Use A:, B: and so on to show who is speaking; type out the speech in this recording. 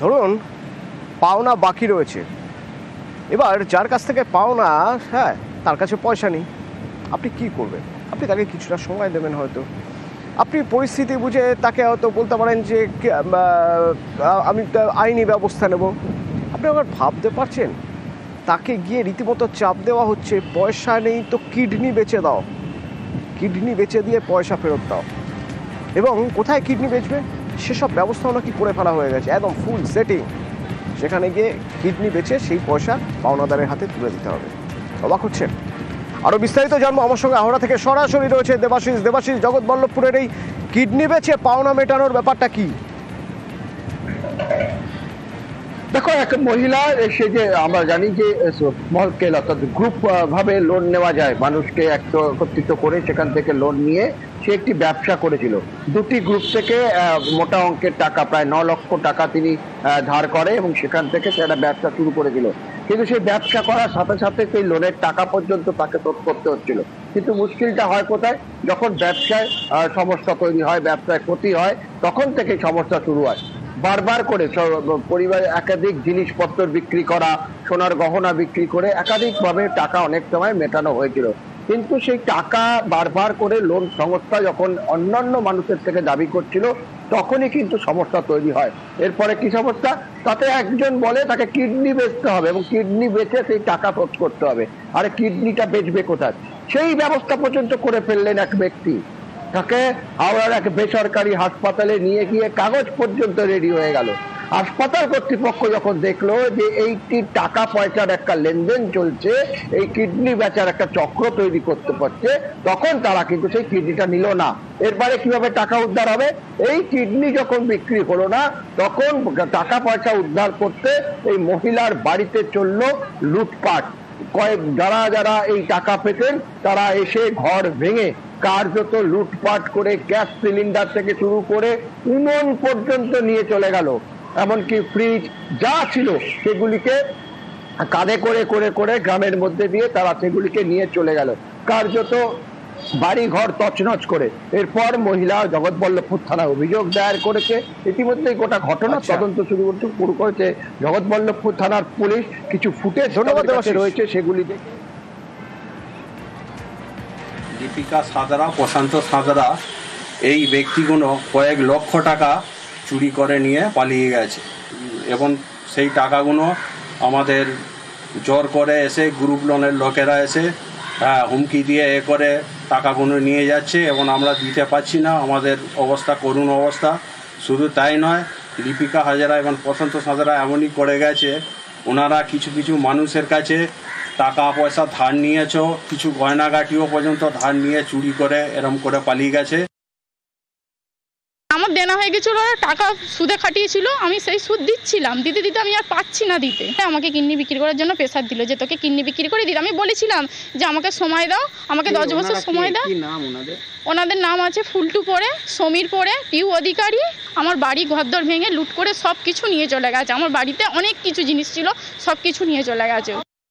A: ধরুন পাওনা বাকি রয়েছে, এবার যার কাছ থেকে পাওনা, হ্যাঁ, তার কাছে পয়সা নেই, আপনি কি করবেন? আপনি তাকে কিছুটা সময় দেবেন, হয়তো আপনি পরিস্থিতি বুঝে তাকে হয়তো বলতে পারেন যে আমি আইনি ব্যবস্থা নেব। আপনি আবার ভাবতে পারছেন তাকে গিয়ে রীতিমতো চাপ দেওয়া হচ্ছে, পয়সা নেই তো কিডনি বেচে দাও, কিডনি বেচে দিয়ে পয়সা ফেরত দাও। এবং কোথায় কিডনি বেচবে সেসব ব্যবস্থাও নাকি করে ফেলা হয়ে গেছে, একদম ফুল সেটিং। সেখানে গিয়ে কিডনি বেচে সেই পয়সা পাওনাদারের হাতে তুলে দিতে হবে। অবাক হচ্ছেন? আরও বিস্তারিত জানবো, আমার সঙ্গে হাওড়া থেকে সরাসরি রয়েছে দেবাশিস। দেবাশিস, জগৎবল্লভপুরের এই কিডনি বেচে পাওনা মেটানোর ব্যাপারটা কি?
B: দেখো, এক মহিলা এসে, যে আমরা জানি যে স্মল স্কেল অর্থাৎ গ্রুপ ভাবে লোন নেওয়া যায়, মানুষকে একত্রিত করে সেখান থেকে লোন নিয়ে সে একটি ব্যবসা করেছিল। দুটি গ্রুপ থেকে মোটা অঙ্কের টাকা, প্রায় 9 লক্ষ টাকা তিনি ধার করে এবং সেখান থেকে সে একটা ব্যবসা শুরু করেছিল। কিন্তু সেই ব্যবসা করার সাথে সাথে সেই লোনের টাকা পর্যন্ত তাকে শোধ করতে হচ্ছিল। কিন্তু মুশকিলটা হয় কোথায়? যখন ব্যবসায় সমস্যা তৈরি হয়, ব্যবসায় ক্ষতি হয়, তখন থেকে সমস্যা শুরু হয়। বারবার করে পরিবারে একাধিক জিনিসপত্র বিক্রি করা, সোনার গহনা বিক্রি করে একাধিকভাবে টাকা অনেক সময় মেটানো হয়েছিল। কিন্তু সেই টাকা বারবার করে লোন সংস্থা যখন অন্যান্য মানুষের থেকে দাবি করছিল, তখনই কিন্তু সমস্যা তৈরি হয়। এরপরে কি সমস্যা? তাতে একজন বলে তাকে কিডনি বেচতে হবে এবং কিডনি বেচে সেই টাকা শোধ করতে হবে। আরে কিডনিটা বেচবে কোথায়? সেই ব্যবস্থা পর্যন্ত করে ফেললেন এক ব্যক্তি। তাকে হাওড়ার এক বেসরকারি হাসপাতালে নিয়ে গিয়ে কাগজ পর্যন্ত রেডি হয়ে গেল। হাসপাতাল কর্তৃপক্ষ যখন দেখলো যে এইটি টাকা পয়সার একটা লেনদেন চলছে, এই কিডনি বেচার একটা চক্র তৈরি করতে পারছে, তখন তারা কিন্তু সেই কিডনিটা নিল না। এরপরে কিভাবে টাকা উদ্ধার হবে? এই কিডনি যখন বিক্রি হলো না, তখন টাকা পয়সা উদ্ধার করতে এই মহিলার বাড়িতে চললো লুটপাট। যারা যারা এই টাকা পেতেন তারা এসে ঘর ভেঙে কার্যত লুটপাট করে গ্যাস সিলিন্ডার থেকে শুরু করে উনুন পর্যন্ত নিয়ে চলে গেল। এমনকি ফ্রিজ যা ছিল সেগুলিকে কাঁধে করে করে করে গ্রামের মধ্যে দিয়ে তারা সেগুলিকে নিয়ে চলে গেল, কার্যত বাড়ি ঘর তছনছ করে। এরপর মহিলা জগৎবল্লভপুর থানায় অভিযোগ দায়ের করেছে। ইতিমধ্যেই গোটা ঘটনা তদন্ত শুরু করেছে জগৎবল্লভপুর থানার পুলিশ। কিছু ফুটেজ রয়েছে, সেগুলি দেখে
C: দীপিকা সাঁতরা, প্রশান্ত সাঁতরা, এই ব্যক্তিগুলো কয়েক লক্ষ টাকা চুরি করে নিয়ে পালিয়ে গেছে এবং সেই টাকাগুলো আমাদের জোর করে এসে গ্রুপ লোনের লোকেরা এসে হুমকি দিয়ে করে টাকাগুলো নিয়ে যাচ্ছে এবং আমরা দিতে পারছি না। আমাদের অবস্থা করুণ অবস্থা। শুধু তাই নয়, দীপিকা হাজরা এবং প্রশান্ত সাঁতরা এমনই করে গেছে, ওনারা কিছু কিছু মানুষের কাছে টাকা পয়সা ধার নিয়েছ, কিছু গয়নাগাটিও পর্যন্ত ধার নিয়ে চুরি করে এরম করে পালিয়ে গেছে।
D: আমার দেনা হয়ে গেছিল, টাকা সুদে খাটিয়েছিল, আমি সেই সুদ দিচ্ছিলাম, দিতে দিতে আমি আর পাচ্ছি না দিতে। আমাকে কিডনি বিক্রি করার জন্য প্রেসার দিল যে তোকে কিডনি বিক্রি করে দিতে। আমি বলেছিলাম যে আমাকে সময় দাও, আমাকে 10 বছর সময় দাও। ওনাদের নাম আছে ফুলটু পড়ে, সমীর পড়ে, পিউ অধিকারী। আমার বাড়ি ঘরদর ভেঙে লুট করে সব কিছু নিয়ে চলে গেছে। আমার বাড়িতে অনেক কিছু জিনিস ছিল, সব কিছু নিয়ে চলে গেছে।